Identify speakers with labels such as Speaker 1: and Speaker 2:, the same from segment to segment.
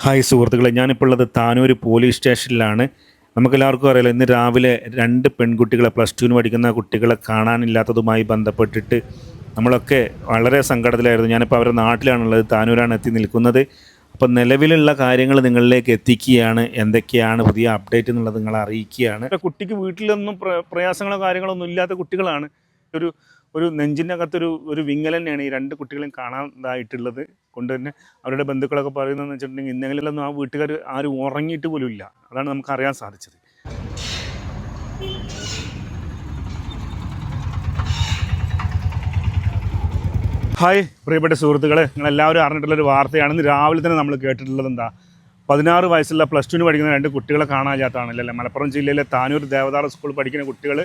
Speaker 1: Hi സുഹൃത്തുക്കളെ, ഞാനിപ്പോൾ ഉള്ളത് താനൂർ പോലീസ് സ്റ്റേഷനിലാണ്. നമുക്കെല്ലാവർക്കും അറിയാലോ, ഇന്ന് രാവിലെ രണ്ട് പെൺകുട്ടികളെ +2 പഠിക്കുന്ന കുട്ടികളെ കാണാനില്ലാത്തതുമായി ബന്ധപ്പെട്ടിട്ട് നമ്മളൊക്കെ വളരെ സങ്കടത്തിലായിരുന്നു. ഞാനിപ്പോൾ അവരുടെ നാട്ടിലാണുള്ളത്, താനൂരാണ് എത്തി നിൽക്കുന്നത്. അപ്പോൾ നിലവിലുള്ള കാര്യങ്ങൾ നിങ്ങളിലേക്ക് എത്തിക്കുകയാണ്. എന്തൊക്കെയാണ് പുതിയ അപ്ഡേറ്റ് എന്നുള്ളത് നിങ്ങളെ അറിയിക്കുകയാണ്. കുട്ടിക്ക് വീട്ടിലൊന്നും പ്രയാസങ്ങളോ കാര്യങ്ങളോ ഒന്നും ഇല്ലാത്ത കുട്ടികളാണ്. ഒരു ഒരു നെഞ്ചിൻ്റെ അകത്തൊരു ഒരു വിങ്ങൽ തന്നെയാണ് ഈ രണ്ട് കുട്ടികളെയും കാണാതായിട്ടുള്ളത്. കൊണ്ട് തന്നെ അവരുടെ ബന്ധുക്കളൊക്കെ പറയുന്നതെന്ന് വെച്ചിട്ടുണ്ടെങ്കിൽ ഇന്നെങ്കിലൊന്നും ആ വീട്ടുകാർ ആരും ഉറങ്ങിയിട്ട് പോലും ഇല്ല. അതാണ് നമുക്ക് അറിയാൻ സാധിച്ചത്. ഹായ് പ്രിയപ്പെട്ട സുഹൃത്തുക്കളെ, നിങ്ങളെല്ലാവരും അറിഞ്ഞിട്ടുള്ളൊരു വാർത്തയാണ്. ഇന്ന് രാവിലെ തന്നെ നമ്മൾ കേട്ടിട്ടുള്ളത് എന്താ, 16 വയസ്സുള്ള +2 പഠിക്കുന്ന രണ്ട് കുട്ടികളെ കാണാനില്ലാത്തതാണല്ലേ. മലപ്പുറം ജില്ലയിലെ താനൂർ ദേവദാർ സ്കൂൾ പഠിക്കുന്ന കുട്ടികൾ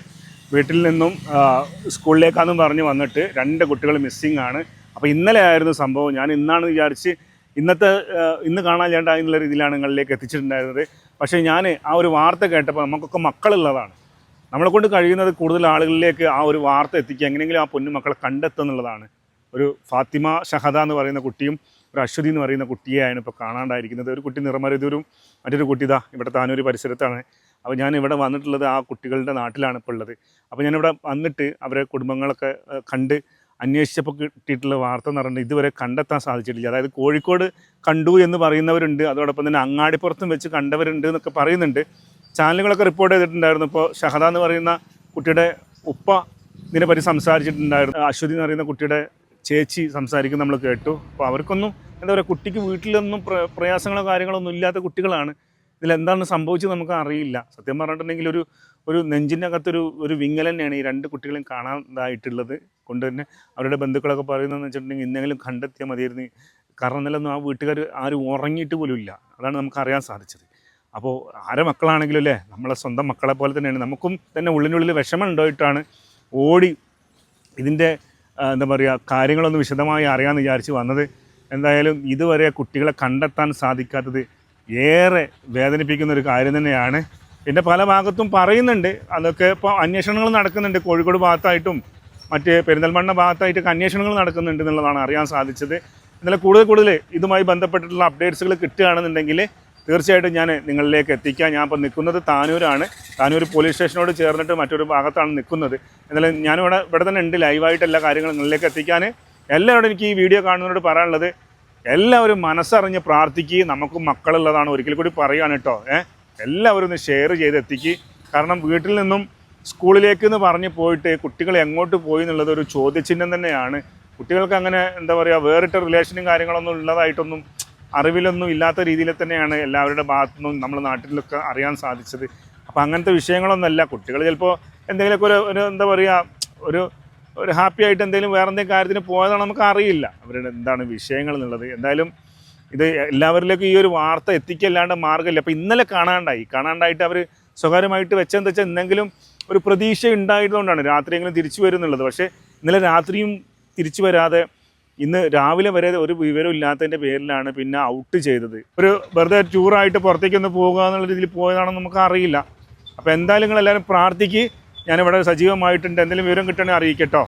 Speaker 1: വീട്ടിൽ നിന്നും സ്കൂളിലേക്കാണെന്നും പറഞ്ഞ് വന്നിട്ട് രണ്ട് കുട്ടികൾ മിസ്സിങ് ആണ്. അപ്പോൾ ഇന്നലെ ആയിരുന്നു സംഭവം. ഞാൻ ഇന്നാണ് വിചാരിച്ച് ഇന്ന് കാണാനില്ലാണ്ടായി എന്നുള്ള രീതിയിലാണ് നിങ്ങളിലേക്ക് എത്തിച്ചിട്ടുണ്ടായിരുന്നത്. പക്ഷേ ഞാൻ ആ ഒരു വാർത്ത കേട്ടപ്പോൾ നമുക്കൊക്കെ മക്കളുള്ളതാണ്. നമ്മളെ കൊണ്ട് കഴിയുന്നത് കൂടുതൽ ആളുകളിലേക്ക് ആ ഒരു വാർത്ത എത്തിക്കുക, എങ്ങനെയെങ്കിലും ആ പൊന്നുമക്കളെ കണ്ടെത്തുക എന്നുള്ളതാണ്. ഒരു ഫാത്തിമ ഷഹദ എന്ന് പറയുന്ന കുട്ടിയും ഒരു അശ്വതി എന്ന് പറയുന്ന കുട്ടിയെയാണ് ഇപ്പോൾ കാണാണ്ടായിരിക്കുന്നത്. ഒരു കുട്ടി നിറമരുതൂരും, മറ്റൊരു കുട്ടി ഇതാ ഇവിടെ താനൂർ പരിസരത്താണ്. അപ്പോൾ ഞാൻ ഇവിടെ വന്നിട്ടുള്ളത് ആ കുട്ടികളുടെ നാട്ടിലാണ് ഇപ്പോൾ ഉള്ളത്. അപ്പോൾ ഞാനിവിടെ വന്നിട്ട് അവരെ കുടുംബങ്ങളൊക്കെ കണ്ട് അന്വേഷിച്ചപ്പോൾ കിട്ടിയിട്ടുള്ള വാർത്ത എന്ന് പറഞ്ഞാൽ ഇതുവരെ കണ്ടെത്താൻ സാധിച്ചിട്ടില്ല. അതായത് കോഴിക്കോട് കണ്ടു എന്ന് പറയുന്നവരുണ്ട്, അതോടൊപ്പം തന്നെ അങ്ങാടിപ്പുറത്തും വെച്ച് കണ്ടവരുണ്ട് എന്നൊക്കെ പറയുന്നുണ്ട്. ചാനലുകളൊക്കെ റിപ്പോർട്ട് ചെയ്തിട്ടുണ്ടായിരുന്നു. ഇപ്പോൾ ഷഹദ എന്ന് പറയുന്ന കുട്ടിയുടെ ഉപ്പ ഇതിനെപ്പറ്റി സംസാരിച്ചിട്ടുണ്ടായിരുന്നു. അശ്വതി എന്ന് പറയുന്ന കുട്ടിയുടെ ചേച്ചി സംസാരിക്കും നമ്മൾ കേട്ടു. അപ്പോൾ അവർക്കൊന്നും എന്താ പറയുക, കുട്ടിക്ക് വീട്ടിലൊന്നും പ്രയാസങ്ങളോ കാര്യങ്ങളോ ഒന്നും ഇല്ലാത്ത കുട്ടികളാണ്. ഇതിലെന്താണ് സംഭവിച്ചത് നമുക്ക് അറിയില്ല. സത്യം പറഞ്ഞിട്ടുണ്ടെങ്കിൽ ഒരു നെഞ്ചിൻ്റെ അകത്തൊരു വിങ്ങൽ തന്നെയാണ് ഈ രണ്ട് കുട്ടികളെയും കാണാതായിട്ടുള്ളത്. കൊണ്ട് തന്നെ അവരുടെ ബന്ധുക്കളൊക്കെ പറയുന്നതെന്ന് വെച്ചിട്ടുണ്ടെങ്കിൽ ഇന്നെങ്കിലും കണ്ടെത്തിയാൽ മതിയായിരുന്നു. കാരണം ഇന്നലൊന്നും ആ വീട്ടുകാർ ആരും ഉറങ്ങിയിട്ട് പോലും ഇല്ല. അതാണ് നമുക്ക് അറിയാൻ സാധിച്ചത്. അപ്പോൾ ആരെ മക്കളാണെങ്കിലും അല്ലേ, നമ്മളെ സ്വന്തം മക്കളെ പോലെ തന്നെയാണ്. നമുക്കും തന്നെ ഉള്ളിനുള്ളിൽ വിഷമം ഉണ്ടായിട്ടാണ് ഓടി ഇതിൻ്റെ എന്താ പറയുക കാര്യങ്ങളൊന്ന് വിശദമായി അറിയാമെന്ന് വിചാരിച്ച് വന്നത്. എന്തായാലും ഇതുവരെ കുട്ടികളെ കണ്ടെത്താൻ സാധിക്കാത്തത് ഏറെ വേദനിപ്പിക്കുന്ന ഒരു കാര്യം തന്നെയാണ്. പിന്നെ പല ഭാഗത്തും പറയുന്നുണ്ട്, അതൊക്കെ ഇപ്പോൾ അന്വേഷണങ്ങൾ നടക്കുന്നുണ്ട്. കോഴിക്കോട് ഭാഗത്തായിട്ടും മറ്റ് പെരിന്തൽമണ്ണ ഭാഗത്തായിട്ടൊക്കെ അന്വേഷണങ്ങൾ നടക്കുന്നുണ്ട് എന്നുള്ളതാണ് അറിയാൻ സാധിച്ചത്. എന്നാലും കൂടുതൽ ഇതുമായി ബന്ധപ്പെട്ടിട്ടുള്ള അപ്ഡേറ്റ്സുകൾ കിട്ടുകയാണെന്നുണ്ടെങ്കിൽ തീർച്ചയായിട്ടും ഞാൻ നിങ്ങളിലേക്ക് എത്തിക്കാം. ഞാൻ ഇപ്പോൾ നിൽക്കുന്നത് താനൂരാണ്. താനൂർ പോലീസ് സ്റ്റേഷനോട് ചേർന്നിട്ട് മറ്റൊരു ഭാഗത്താണ് നിൽക്കുന്നത്. എന്നാലും ഇവിടെ തന്നെ ഉണ്ട്, ലൈവായിട്ട് എല്ലാ കാര്യങ്ങളും നിങ്ങളിലേക്ക് എത്തിക്കാൻ. എല്ലാവരോടും എനിക്ക് ഈ വീഡിയോ കാണുന്നവരോട് പറയാനുള്ളത്, എല്ലാവരും മനസ്സറിഞ്ഞ് പ്രാർത്ഥിക്കുക. നമുക്കും മക്കളുള്ളതാണ്, ഒരിക്കൽ കൂടി പറയുകയാണ് കേട്ടോ. എല്ലാവരും ഒന്ന് ഷെയർ ചെയ്ത് എത്തിക്കുക. കാരണം വീട്ടിൽ നിന്നും സ്കൂളിലേക്ക് എന്ന് പറഞ്ഞ് പോയിട്ട് കുട്ടികൾ എങ്ങോട്ട് പോയി എന്നുള്ളത് ഒരു ചോദ്യചിഹ്നം തന്നെയാണ്. കുട്ടികൾക്ക് അങ്ങനെ എന്താ പറയുക, വേറിട്ട റിലേഷനും കാര്യങ്ങളൊന്നും ഉള്ളതായിട്ടൊന്നും അറിവിലൊന്നും ഇല്ലാത്ത രീതിയിൽ തന്നെയാണ് എല്ലാവരുടെ ഭാഗത്തുനിന്നും നമ്മുടെ നാട്ടിലൊക്കെ അറിയാൻ സാധിച്ചത്. അപ്പോൾ അങ്ങനത്തെ വിഷയങ്ങളൊന്നുമല്ല. കുട്ടികൾ ചിലപ്പോൾ എന്തെങ്കിലുമൊക്കെ ഒരു എന്താ പറയുക, ഒരു ഹാപ്പി ആയിട്ട് എന്തെങ്കിലും വേറെ എന്തെങ്കിലും കാര്യത്തിന് പോയതാണ്, നമുക്ക് അറിയില്ല അവരുടെ എന്താണ് വിഷയങ്ങൾ എന്നുള്ളത്. എന്തായാലും ഇത് എല്ലാവരിലേക്കും ഈ ഒരു വാർത്ത എത്തിക്കല്ലാണ്ട് മാർഗ്ഗമില്ല. അപ്പോൾ ഇന്നലെ കാണാണ്ടായിട്ട് അവർ സ്വകാര്യമായിട്ട് വെച്ചെന്ന് വെച്ചാൽ എന്തെങ്കിലും ഒരു പ്രതീക്ഷ ഉണ്ടായതുകൊണ്ടാണ് രാത്രിയെങ്കിലും തിരിച്ചു വരുന്നുള്ളത്. പക്ഷേ ഇന്നലെ രാത്രിയും തിരിച്ചു വരാതെ ഇന്ന് രാവിലെ വരെ ഒരു വിവരം ഇല്ലാത്തതിൻ്റെ പേരിലാണ് പിന്നെ ഔട്ട് ചെയ്തത്. ഒരു വെറുതെ ടൂറായിട്ട് പുറത്തേക്കൊന്ന് പോകുക എന്നുള്ള രീതിയിൽ പോയതാണെന്ന് നമുക്ക് അറിയില്ല. അപ്പോൾ എന്തായാലും നിങ്ങളെല്ലാവരും പ്രാർത്ഥിക്കുക. ഞാനിവിടെ സജീവമായിട്ടുണ്ട്. എന്തെങ്കിലും വിവരം കിട്ടണമെങ്കിൽ അറിയിക്കട്ടോ.